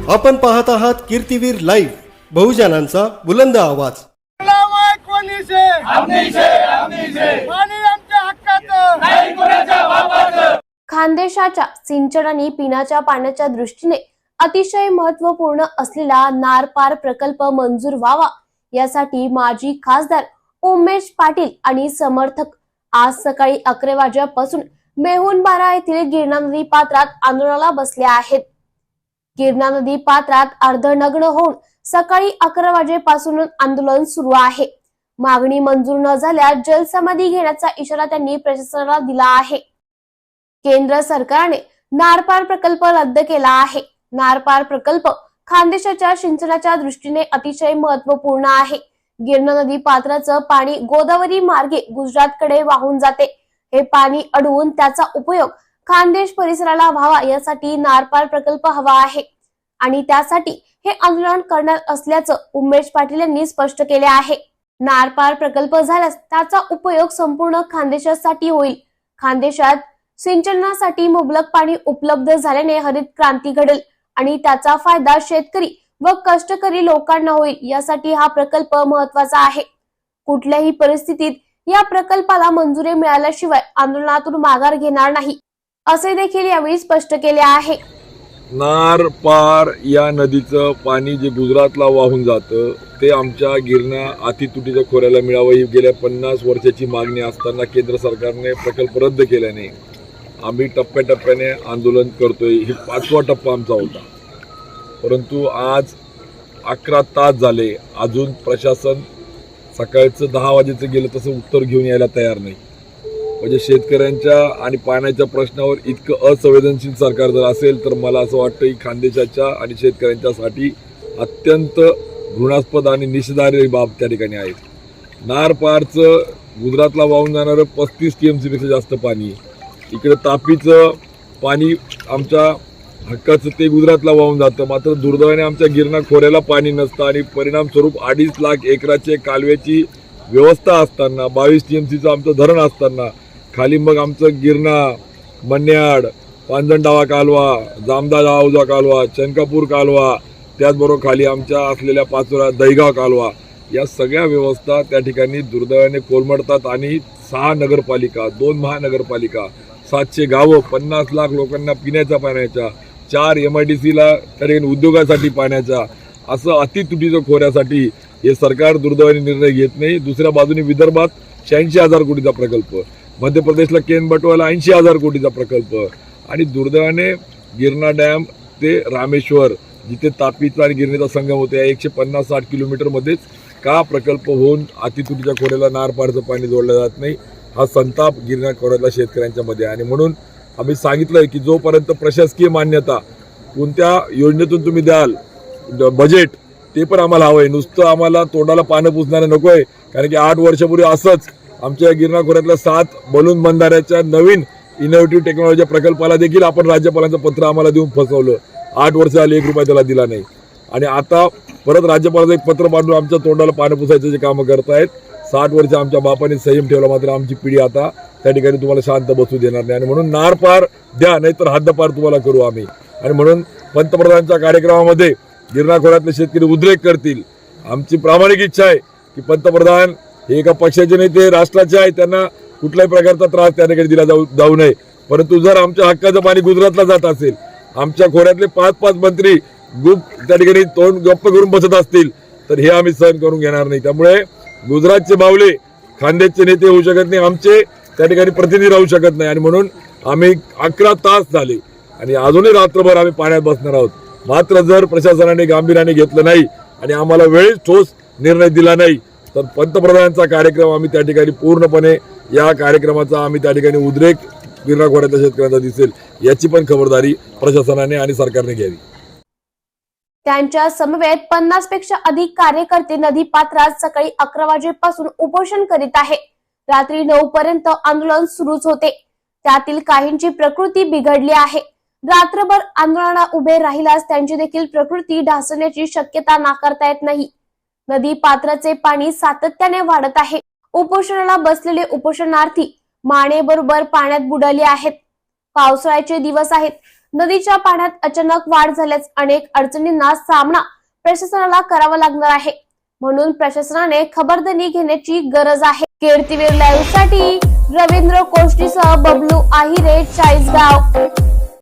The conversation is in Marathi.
आपण पाहत आहात कीर्तिवीर लाईव्ह, बहुजनांचा बुलंद आवाज। खानदेशाच्या सिंचन आणि पिण्याच्या पाण्याच्या दृष्टीने अतिशय महत्त्वपूर्ण असलेला नारपार प्रकल्प मंजूर व्हावा यासाठी माजी खासदार उमेश पाटील आणि समर्थक आज सकाळी 11 वाजल्यापासून मेहुणबारा येथील गिरणा नदी पात्रात आंदोलनाला बसले आहेत। गिरणा नदी पात्रात अर्धनग्न होऊन सकाळी 11 वाजेपासून आंदोलन सुरू आहे। मागणी मंजूर न झाल्यास जलसमाधी घेण्याचा इशारा त्यांनी प्रशासनाला दिला आहे। केंद्र सरकारने नारपार प्रकल्प रद्द केला आहे। नारपार प्रकल्प खानदेशाच्या सिंचनाच्या दृष्टीने अतिशय महत्त्वपूर्ण आहे। गिरणा नदी पात्राचं पाणी गोदावरी मार्गे गुजरातकडे वाहून जाते। हे पाणी अडवून त्याचा उपयोग खानदेश परिसराला व्हावा यासाठी नारपार प्रकल्प हवा आहे आणि त्यासाठी हे आंदोलन करणार असल्याचं उमेश पाटील यांनी स्पष्ट केले आहे। नारपार प्रकल्प झाल्यास त्याचा उपयोग संपूर्ण खानदेशासाठी होईल। खानदेशात सिंचनासाठी मुबलक पाणी उपलब्ध झाल्याने हरित क्रांती घडेल आणि त्याचा फायदा शेतकरी व कष्टकरी लोकांना होईल। यासाठी हा प्रकल्प महत्त्वाचा आहे। कुठल्याही परिस्थितीत या प्रकल्पाला मंजुरी मिळाल्याशिवाय आंदोलनातून माघार घेणार नाही असे देखील यावेळी स्पष्ट केले आहे। नार पार या नदीचं पाणी जे गुजरातला वाहून जातं ते आमच्या गिरणा अतितुटीच्या खोऱ्याला मिळावं ही गेल्या 50 वर्षाची मागणी असताना केंद्र सरकारने प्रकल्प रद्द केल्याने आम्ही टप्प्याटप्प्याने आंदोलन करतोय। ही 5वा टप्पा आमचा होता, परंतु आज 11 तास झाले अजून प्रशासन सकाळचं 10 वाजेचं गेलं तसं उत्तर घेऊन यायला तयार नाही। म्हणजे शेतकऱ्यांच्या आणि पाण्याच्या प्रश्नावर इतकं असंवेदनशील सरकार जर असेल तर मला असं वाटतं की खानदेशाच्या आणि शेतकऱ्यांच्यासाठी अत्यंत घृणास्पद आणि निषेधार्ह बाब त्या ठिकाणी आहे। नार पारचं गुजरातला वाहून जाणारं 35 TMC पेक्षा जास्त पाणी, इकडे तापीचं पाणी आमच्या हक्काचं ते गुजरातला वाहून जातं। मात्र दुर्दैवाने आमच्या गिरणा खोऱ्याला पाणी नसतं आणि परिणामस्वरूप 2.5 लाख एकराचे कालव्याची व्यवस्था असताना 22 TMCचं आमचं धरण असताना खाली मग आमचं गिरणा, मन्याड, पांजणडावा कालवा, जामदा जावजा कालवा, चनकापूर कालवा, त्याचबरोबर खाली आमच्या असलेल्या पाचोरा दहीगाव कालवा या सगळ्या व्यवस्था त्या ठिकाणी दुर्दैवाने कोलमडतात आणि 6 नगरपालिका, 2 महानगरपालिका, 700 गावं, 50 लाख लोकांना पिण्याच्या पाण्याच्या, 4 MIDCला त्या ठिकाणी उद्योगासाठी पाण्याच्या, असं अतितुटीच्या खोऱ्यासाठी हे सरकार दुर्दैवाने निर्णय घेत नाही। दुसऱ्या बाजूने विदर्भात 86,000 कोटीचा प्रकल्प, मध्य प्रदेशला केन बटवाला 80,000 कोटीचा प्रकल्प आणि दुर्दैवाने गिरणा डॅम ते रामेश्वर जिथे तापीचा आणि गिरणीचा संगम होतो या 150-60 किलोमीटरमध्येच का प्रकल्प होऊन अतितुटीच्या खोऱ्याला नारपारचं पाणी जोडलं जात नाही हा संताप गिरणा खोऱ्यातल्या शेतकऱ्यांच्या मध्ये आहे। आणि म्हणून आम्ही सांगितलंय की जोपर्यंत प्रशासकीय मान्यता कोणत्या योजनेतून तुम्ही द्याल बजेट ते पण आम्हाला हवंय, नुसतं आम्हाला तोंडाला पानं पुसणारं नकोय। कारण की 8 वर्षापूर्वी असंच आमच्या गिरणा खोऱ्यातल्या 7 बलून बंधाऱ्याच्या नवीन इनोव्हेटिव्ह टेक्नॉलॉजी प्रकल्पाला देखील आपण राज्यपालांचं पत्र आम्हाला देऊन फसवलं। 8 वर्ष आले 1 रुपया त्याला दिला नाही आणि आता परत राज्यपालाचं एक पत्र पाठवून आमच्या तोंडाला पानं पुसायचं जे कामं करतायत। 60 वर्ष आमच्या बापाने संयम ठेवला, मात्र आमची पिढी आता त्या ठिकाणी तुम्हाला शांत बसू देणार नाही आणि म्हणून नारपार द्या, नाहीतर हद्दपार तुम्हाला करू आम्ही। आणि म्हणून पंतप्रधानांच्या कार्यक्रमामध्ये गिरणा खोऱ्यातले शेतकरी उद्रेक करतील। आमची प्रामाणिक इच्छा आहे की पंतप्रधान हे एका पक्षाचे नाही, ते राष्ट्राचे आहे, त्यांना कुठल्याही प्रकारचा त्रास त्या ठिकाणी दिला जाऊ नये। परंतु जर आमच्या हक्काचं पाणी गुजरातला जात असेल, आमच्या खोऱ्यातले 5-5 मंत्री गुप त्या ठिकाणी तोंड गप्प करून बसत असतील तर हे आम्ही सहन करून घेणार नाही। त्यामुळे गुजरातचे बावले खानदेशचे नेते होऊ शकत नाही, आमचे त्या ठिकाणी प्रतिनिधी राहू शकत नाही आणि म्हणून आम्ही 11 तास झाले आणि अजूनही रात्रभर आम्ही पाण्यात बसणार आहोत। मात्र जर प्रशासनाने गांभीर्याने घेतलं नाही आणि आम्हाला वेळेत ठोस निर्णय दिला नाही तर पंतप्रधानांचा कार्यक्रम आम्ही त्या ठिकाणी पूर्णपणे या कार्यक्रमाचा आम्ही त्या ठिकाणी उद्रेक गिरणा खोऱ्यातल्या शेतकऱ्यांचा दिसेल याची पण खबरदारी प्रशासनाने आणि सरकारने घ्यावी। त्यांच्या समवेत 50 पेक्षा अधिक कार्यकर्ते नदी पात्रात सकाळी 11 वाजेपासून उपोषण करीत आहे। रात्री 9 पर्यंत आंदोलन सुरूच होते। त्यातील काहींची प्रकृती बिघडली आहे। रात्रभर आंदोलनाला उभे राहिल्यास त्यांची देखील प्रकृती ढासळण्याची शक्यता नाकारता येत नाही। नदी पात्राचे पाणी सातत्याने वाढत आहे। उपोषणाला बसलेले उपोषणार्थी माने बरोबर पाण्यात बुडाले आहेत। पावसाळ्याचे दिवस आहेत नदीच्या पाण्यात अचानक वाढ झाल्यास अनेक अडचणींना सामना प्रशासनाला करावा लागणार आहे. म्हणून प्रशासनाने खबरदारी घेण्याची गरज आहे. कीर्तिवीर लाईव्ह साठी रवींद्र कोष्टीसह बबलू आहिरे, चाळीसगाव.